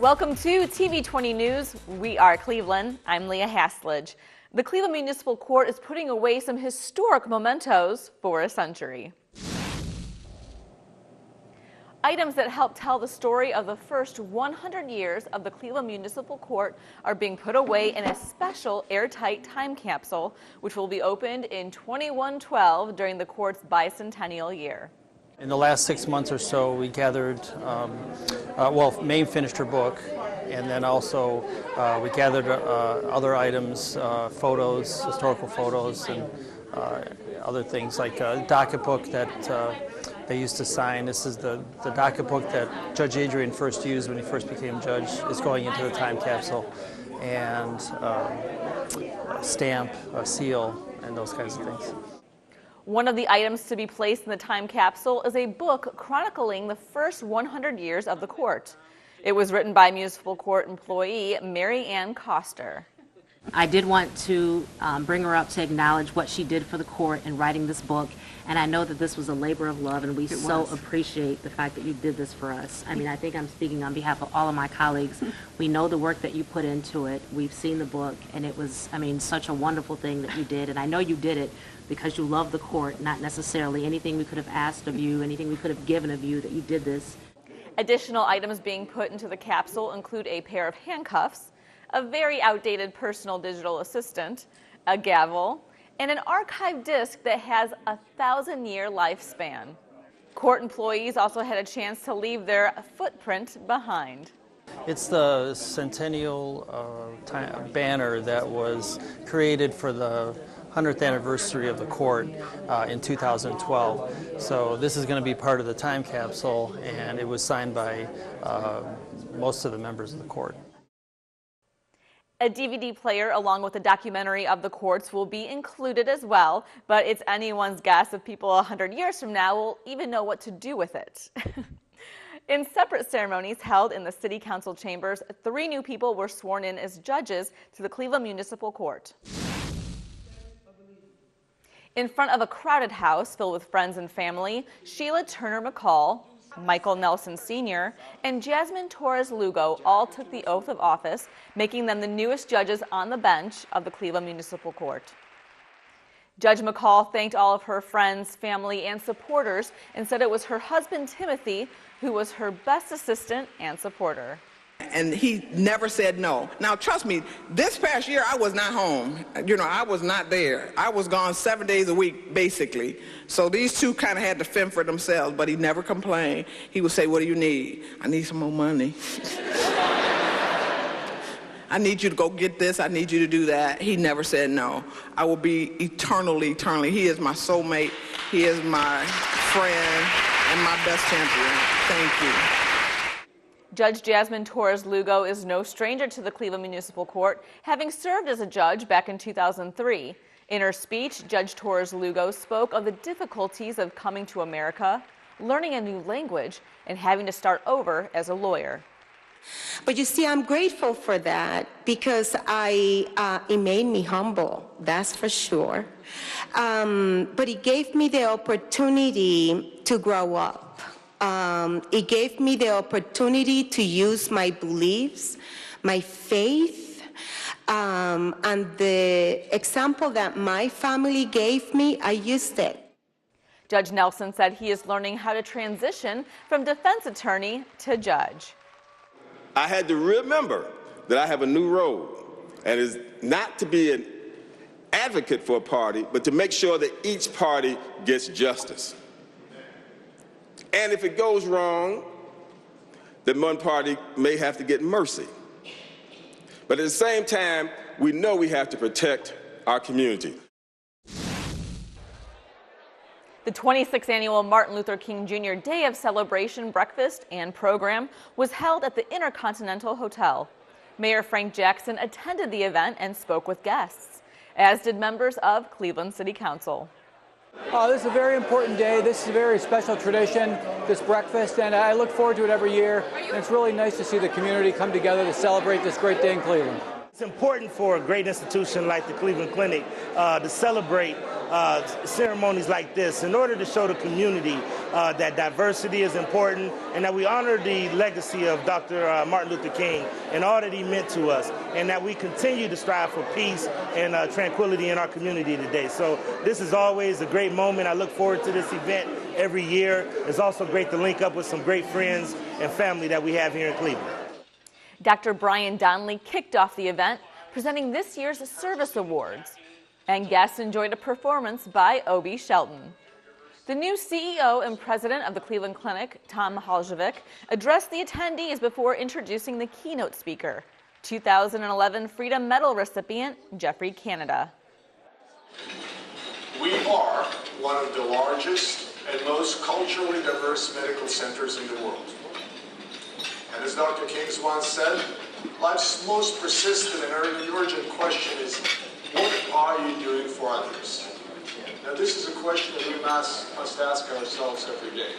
Welcome to TV20 News. We are Cleveland. I'm Leah Haslidge. The Cleveland Municipal Court is putting away some historic mementos for a century. Items that help tell the story of the first 100 years of the Cleveland Municipal Court are being put away in a special airtight time capsule, which will be opened in 2112 during the court's bicentennial year. In the last 6 months or so, we gathered, Maine finished her book, and then also we gathered other items, photos, historical photos, and other things like a docket book that they used to sign. This is the docket book that Judge Adrian first used when he first became judge. Is going into the time capsule, and a stamp, a seal, and those kinds of things. One of the items to be placed in the time capsule is a book chronicling the first 100 years of the court. It was written by municipal court employee Mary Ann Coster. I did want to bring her up to acknowledge what she did for the court in writing this book, and I know that this was a labor of love, and we so appreciate the fact that you did this for us. I mean, I think I'm speaking on behalf of all of my colleagues. We know the work that you put into it. We've seen the book, and it was, I mean, such a wonderful thing that you did, and I know you did it because you love the court, not necessarily anything we could have asked of you, anything we could have given of you, that you did this. Distional items being put into the capsule include a pair of handcuffs, a very outdated personal digital assistant, a gavel, and an archive disc that has a 1,000-year lifespan. Court employees also had a chance to leave their footprint behind. It's the centennial banner that was created for the 100th anniversary of the court in 2012. So this is going to be part of the time capsule, and it was signed by most of the members of the court. A DVD player along with a documentary of the courts will be included as well, but it's anyone's guess if people 100 years from now will even know what to do with it. In separate ceremonies held in the City Council chambers, 3 new people were sworn in as judges to the Cleveland Municipal Court. In front of a crowded house filled with friends and family, Sheila Turner McCall, Michael Nelson Sr., and Jasmine Torres Lugo all took the oath of office, making them the newest judges on the bench of the Cleveland Municipal Court. Judge McCall thanked all of her friends, family, and supporters and said it was her husband, Timothy, who was her best assistant and supporter. And he never said no. Now, trust me, this past year I was not home. You know, I was not there. I was gone 7 days a week, basically. So these two kind of had to fend for themselves, but he never complained. He would say, "What do you need?" "I need some more money." "I need you to go get this. I need you to do that." He never said no. I will be eternally. He is my soulmate. He is my friend and my best champion. Thank you. Judge Jasmine Torres Lugo is no stranger to the Cleveland Municipal Court, having served as a judge back in 2003. In her speech, Judge Torres Lugo spoke of the difficulties of coming to America, learning a new language, and having to start over as a lawyer. But you see, I'm grateful for that because it made me humble, that's for sure. But it gave me the opportunity to grow up. It gave me the opportunity to use my beliefs, my faith, and the example that my family gave me, I used it. Judge Nelson said he is learning how to transition from defense attorney to judge. I had to remember that I have a new role, and it's not to be an advocate for a party, but to make sure that each party gets justice. And if it goes wrong, then one party may have to get mercy. But at the same time, we know we have to protect our community. The 26th annual Martin Luther King Jr. Day of Celebration breakfast and program was held at the Intercontinental Hotel. Mayor Frank Jackson attended the event and spoke with guests, as did members of Cleveland City Council. This is a very important day. This is a very special tradition, this breakfast, and I look forward to it every year. And it's really nice to see the community come together to celebrate this great day in Cleveland. It's important for a great institution like the Cleveland Clinic to celebrate ceremonies like this in order to show the community that diversity is important and that we honor the legacy of Dr. Martin Luther King and all that he meant to us, and that we continue to strive for peace and tranquility in our community today. So this is always a great moment. I look forward to this event every year. It's also great to link up with some great friends and family that we have here in Cleveland. Dr. Brian Donnelly kicked off the event, presenting this year's Service Awards. And guests enjoyed a performance by Obi Shelton. The new CEO and president of the Cleveland Clinic, Tom Haljevic, addressed the attendees before introducing the keynote speaker, 2011 Freedom Medal recipient Jeffrey Canada. We are one of the largest and most culturally diverse medical centers in the world. And as Dr. King once said, life's most persistent and urgent question is, what are you doing for others? Now this is a question that we must ask ourselves every day.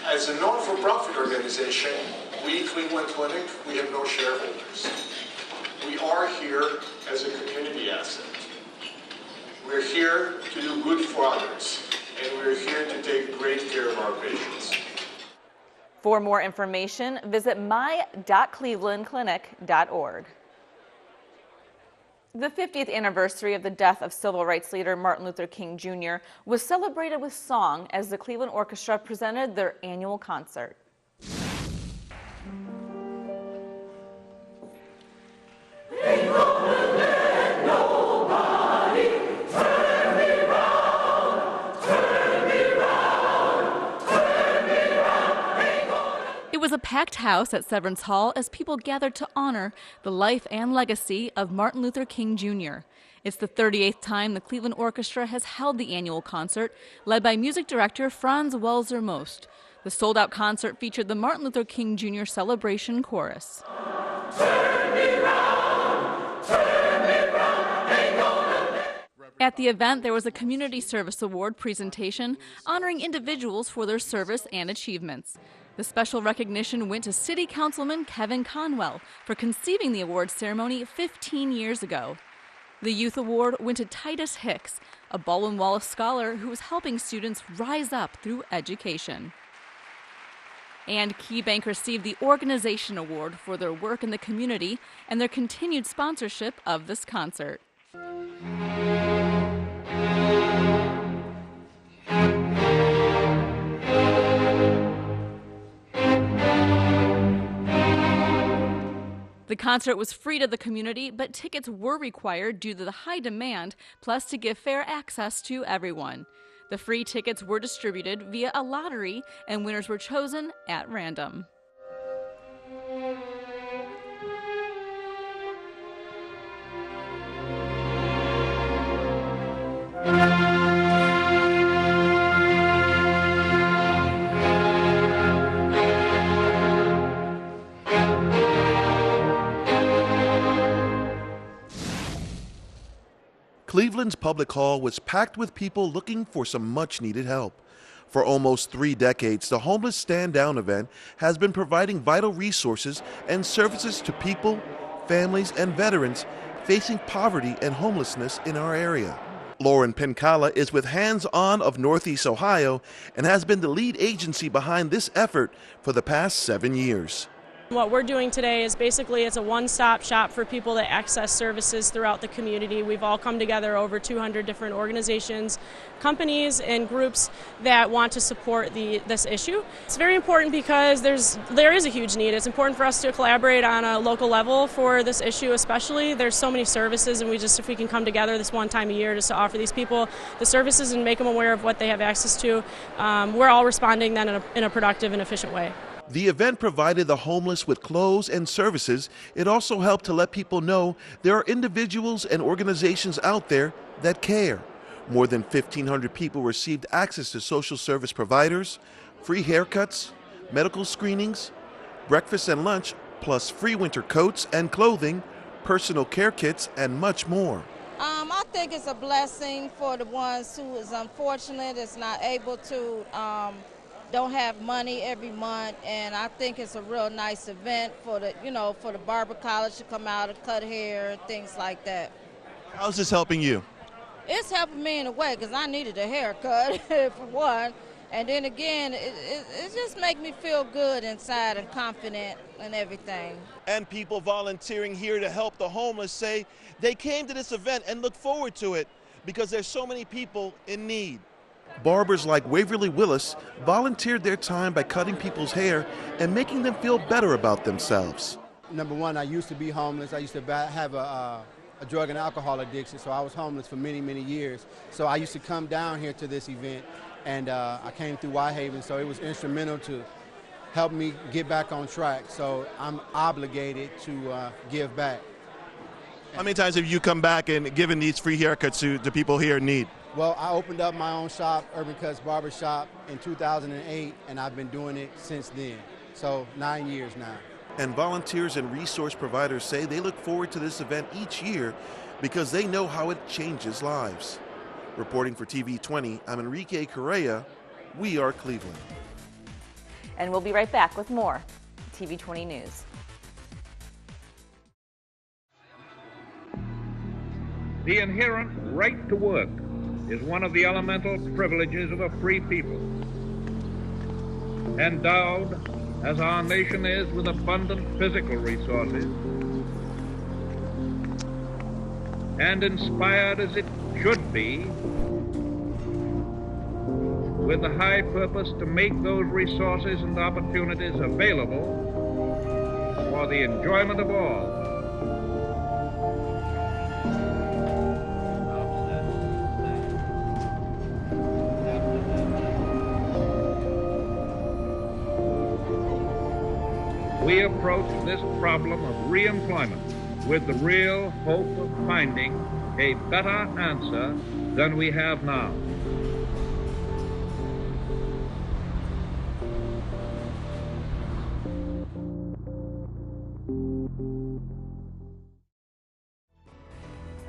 As a non-for-profit organization, we, Cleveland Clinic, we have no shareholders. We are here as a community asset. We're here to do good for others, and we're here to take great care of our patients. For more information, visit my.clevelandclinic.org. The 50th anniversary of the death of civil rights leader Martin Luther King Jr. was celebrated with song as the Cleveland Orchestra presented their annual concert. It was a packed house at Severance Hall as people gathered to honor the life and legacy of Martin Luther King Jr. It's the 38th time the Cleveland Orchestra has held the annual concert, led by music director Franz Welser Most. The sold-out concert featured the Martin Luther King Jr. Celebration Chorus. Turn me round, ain't gonna... At the event, there was a Community Service Award presentation honoring individuals for their service and achievements. The special recognition went to City Councilman Kevin Conwell for conceiving the awards ceremony 15 years ago. The Youth Award went to Titus Hicks, a Baldwin Wallace scholar who was helping students rise up through education. And KeyBank received the Organization Award for their work in the community and their continued sponsorship of this concert. The concert was free to the community, but tickets were required due to the high demand, plus to give fair access to everyone. The free tickets were distributed via a lottery, and winners were chosen at random. Cleveland's Public Hall was packed with people looking for some much-needed help. For almost 3 decades, the Homeless Stand Down event has been providing vital resources and services to people, families, and veterans facing poverty and homelessness in our area. Lauren Pencala is with Hands On of Northeast Ohio and has been the lead agency behind this effort for the past 7 years. What we're doing today is basically it's a one-stop shop for people that access services throughout the community. We've all come together, over 200 different organizations, companies, and groups that want to support this issue. It's very important because there is a huge need. It's important for us to collaborate on a local level for this issue especially. There's so many services, and if we can come together this one time a year just to offer these people the services and make them aware of what they have access to, we're all responding then in a productive and efficient way. The event provided the homeless with clothes and services. It also helped to let people know there are individuals and organizations out there that care. More than 1,500 people received access to social service providers, free haircuts, medical screenings, breakfast and lunch, plus free winter coats and clothing, personal care kits, and much more. I think it's a blessing for the ones who is unfortunate, is not able to don't have money every month, and I think it's a real nice event for the, for the barber college to come out and cut hair and things like that. How's this helping you? It's helping me in a way because I needed a haircut for one, and then again, it just makes me feel good inside and confident and everything. And people volunteering here to help the homeless say they came to this event and look forward to it because there's so many people in need. Barbers like Waverly Willis volunteered their time by cutting people's hair and making them feel better about themselves. Number one, I used to be homeless. I used to have a drug and alcohol addiction, so I was homeless for many, many years. So I used to come down here to this event, and I came through Whitehaven, so it was instrumental to help me get back on track. So I'm obligated to give back. How many times have you come back and given these free haircuts to people here in need? Well, I opened up my own shop, Urban Cuts Barber Shop, in 2008, and I've been doing it since then. So 9 years now. And volunteers and resource providers say they look forward to this event each year because they know how it changes lives. Reporting for TV20, I'm Enrique Correa. We are Cleveland. And we'll be right back with more TV20 News. The inherent right to work is one of the elemental privileges of a free people. Endowed, as our nation is, with abundant physical resources, and inspired as it should be, with the high purpose to make those resources and opportunities available for the enjoyment of all. We approach this problem of re-employment with the real hope of finding a better answer than we have now.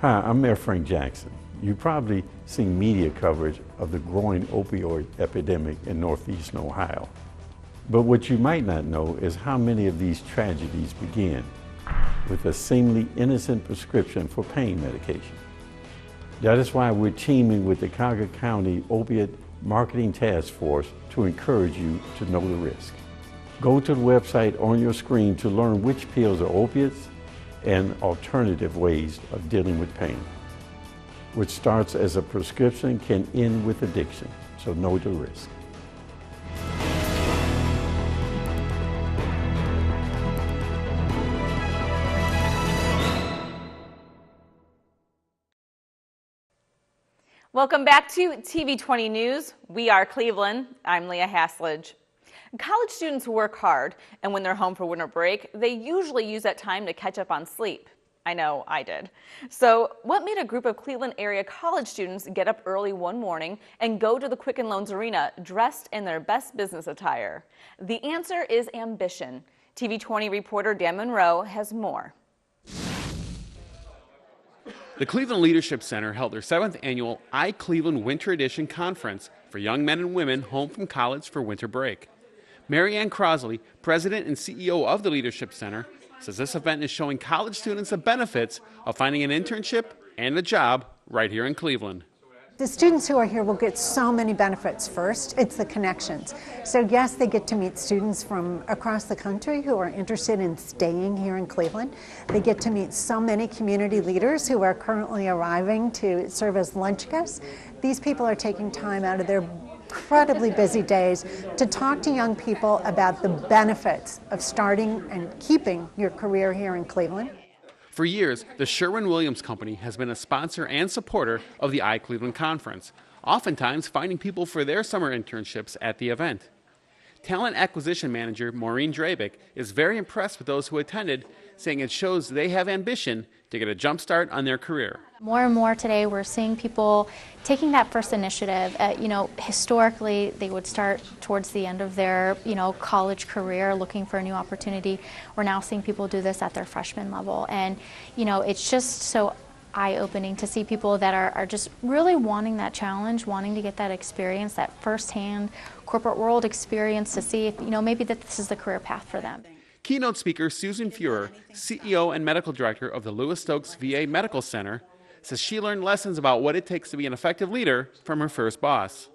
Hi, I'm Mayor Frank Jackson. You've probably seen media coverage of the growing opioid epidemic in northeastern Ohio. But what you might not know is how many of these tragedies begin with a seemingly innocent prescription for pain medication. That is why we're teaming with the Cuyahoga County Opiate Marketing Task Force to encourage you to know the risk. Go to the website on your screen to learn which pills are opiates and alternative ways of dealing with pain. What starts as a prescription can end with addiction, so know the risk. Welcome back to TV20 News. We are Cleveland. I'm Leah Haslage. College students work hard, and when they're home for winter break, they usually use that time to catch up on sleep. I know, I did. So what made a group of Cleveland area college students get up early one morning and go to the Quicken Loans Arena dressed in their best business attire? The answer is ambition. TV20 reporter Dan Monroe has more. The Cleveland Leadership Center held their 7th annual iCleveland Winter Edition conference for young men and women home from college for winter break. Mary Ann Crosley, president and CEO of the Leadership Center, says this event is showing college students the benefits of finding an internship and a job right here in Cleveland. The students who are here will get so many benefits. First, it's the connections. So yes, they get to meet students from across the country who are interested in staying here in Cleveland. They get to meet so many community leaders who are currently arriving to serve as lunch guests. These people are taking time out of their incredibly busy days to talk to young people about the benefits of starting and keeping your career here in Cleveland. For years, the Sherwin-Williams Company has been a sponsor and supporter of the iCleveland Conference, oftentimes finding people for their summer internships at the event. Talent Acquisition Manager Maureen Drabick is very impressed with those who attended, saying it shows they have ambition to get a jump start on their career. More and more today we're seeing people taking that first initiative. Historically they would start towards the end of their college career looking for a new opportunity. We're now seeing people do this at their freshman level, and it's just so eye-opening to see people that are just really wanting that challenge, wanting to get that experience, that firsthand corporate world experience to see if, maybe that this is the career path for them. Keynote speaker Susan Fuhrer, CEO and medical director of the Lewis Stokes VA Medical Center, says she learned lessons about what it takes to be an effective leader from her first boss.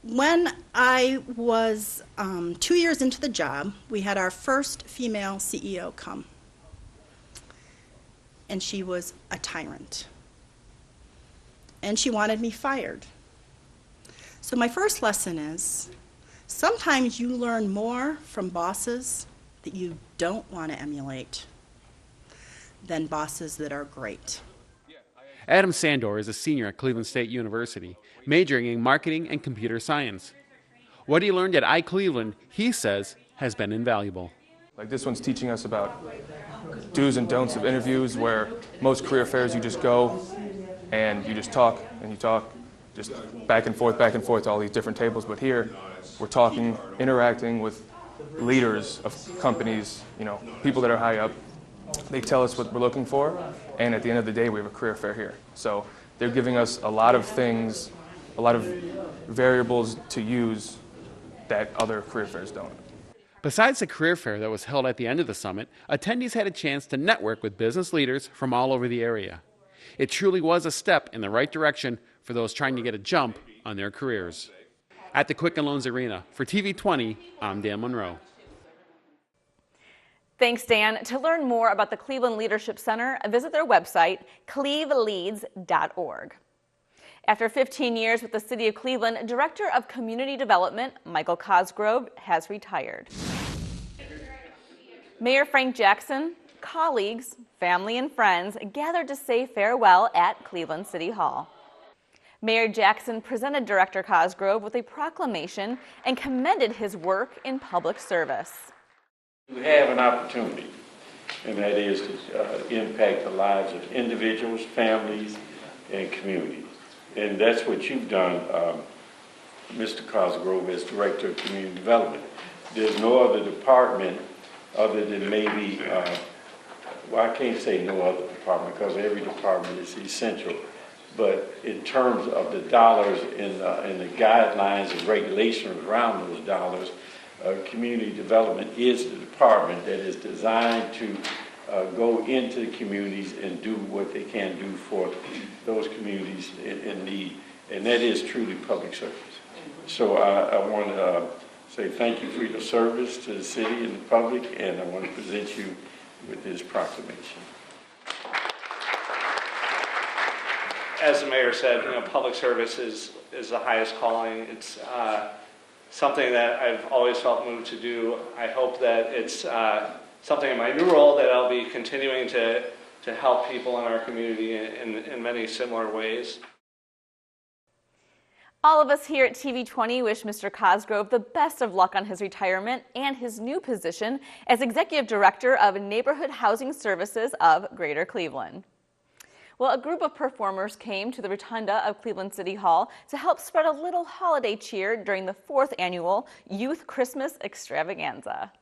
When I was 2 years into the job, we had our first female CEO come. And she was a tyrant. And she wanted me fired. So my first lesson is, sometimes you learn more from bosses that you don't want to emulate than bosses that are great. Adam Sandor is a senior at Cleveland State University, majoring in marketing and computer science. What he learned at iCleveland, he says, has been invaluable. Like this one's teaching us about do's and don'ts of interviews, where most career fairs you just go and you just talk and you talk, just back and forth to all these different tables. But here, we're talking, interacting with leaders of companies, people that are high up. They tell us what we're looking for, and at the end of the day, we have a career fair here. So they're giving us a lot of things, a lot of variables to use that other career fairs don't. Besides the career fair that was held at the end of the summit, attendees had a chance to network with business leaders from all over the area. It truly was a step in the right direction for those trying to get a jump on their careers. At the Quicken Loans Arena, for TV20, I'm Dan Monroe. Thanks, Dan. To learn more about the Cleveland Leadership Center, visit their website, cleveleads.org. After 15 years with the City of Cleveland, Director of Community Development, Michael Cosgrove, has retired. Mayor Frank Jackson, colleagues, family, and friends gathered to say farewell at Cleveland City Hall. Mayor Jackson presented Director Cosgrove with a proclamation and commended his work in public service. You have an opportunity, and that is to impact the lives of individuals, families, and communities. And that's what you've done, Mr. Cosgrove, as Director of Community Development. There's no other department other than maybe, well, I can't say no other department because every department is essential. But in terms of the dollars and the guidelines and regulations around those dollars, community development is the department that is designed to go into the communities and do what they can do for those communities in need. And that is truly public service. So I want to say thank you for your service to the city and the public, and I want to present you with this proclamation. As the mayor said, public service is the highest calling. It's something that I've always felt moved to do. I hope that it's something in my new role that I'll be continuing to help people in our community in many similar ways. All of us here at TV20 wish Mr. Cosgrove the best of luck on his retirement and his new position as Executive Director of Neighborhood Housing Services of Greater Cleveland. Well, a group of performers came to the rotunda of Cleveland City Hall to help spread a little holiday cheer during the 4th annual Youth Christmas Extravaganza.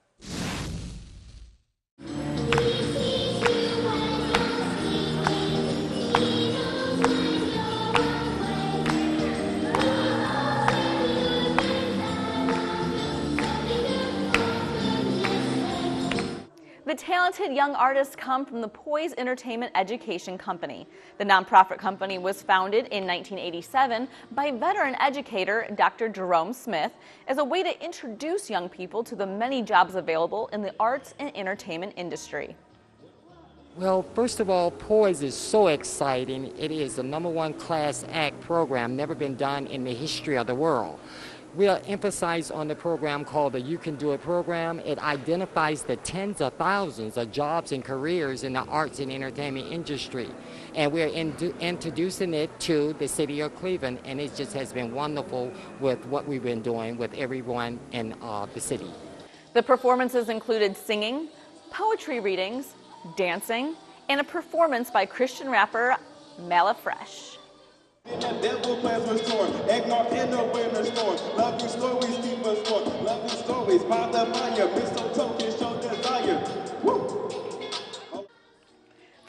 The talented young artists come from the Poise Entertainment Education Company. The nonprofit company was founded in 1987 by veteran educator Dr. Jerome Smith as a way to introduce young people to the many jobs available in the arts and entertainment industry. Well, first of all, Poise is so exciting. It is the #1 class act program, never been done in the history of the world. We'll emphasize on the program called the You Can Do It program. It identifies the tens of thousands of jobs and careers in the arts and entertainment industry. And we're introducing it to the city of Cleveland, and it just has been wonderful with what we've been doing with everyone in the city. The performances included singing, poetry readings, dancing, and a performance by Christian rapper Malafresh.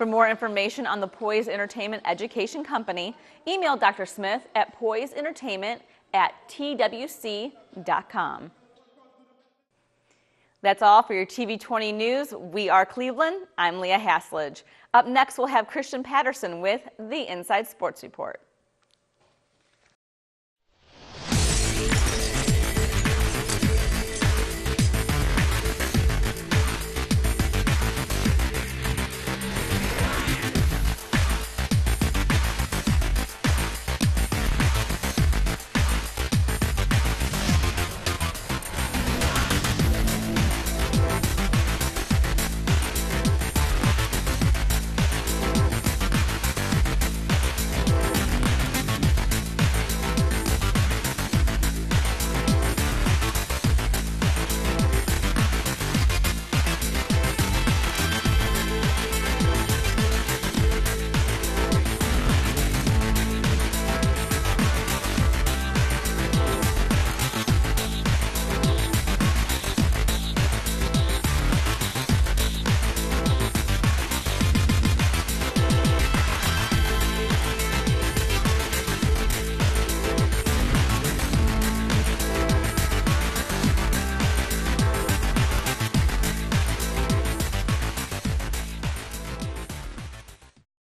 For more information on the Poise Entertainment Education Company, email Dr. Smith at poiseentertainment@twc.com. That's all for your TV20 news. We are Cleveland. I'm Leah Haslage. Up next, we'll have Christian Patterson with the Inside Sports Report.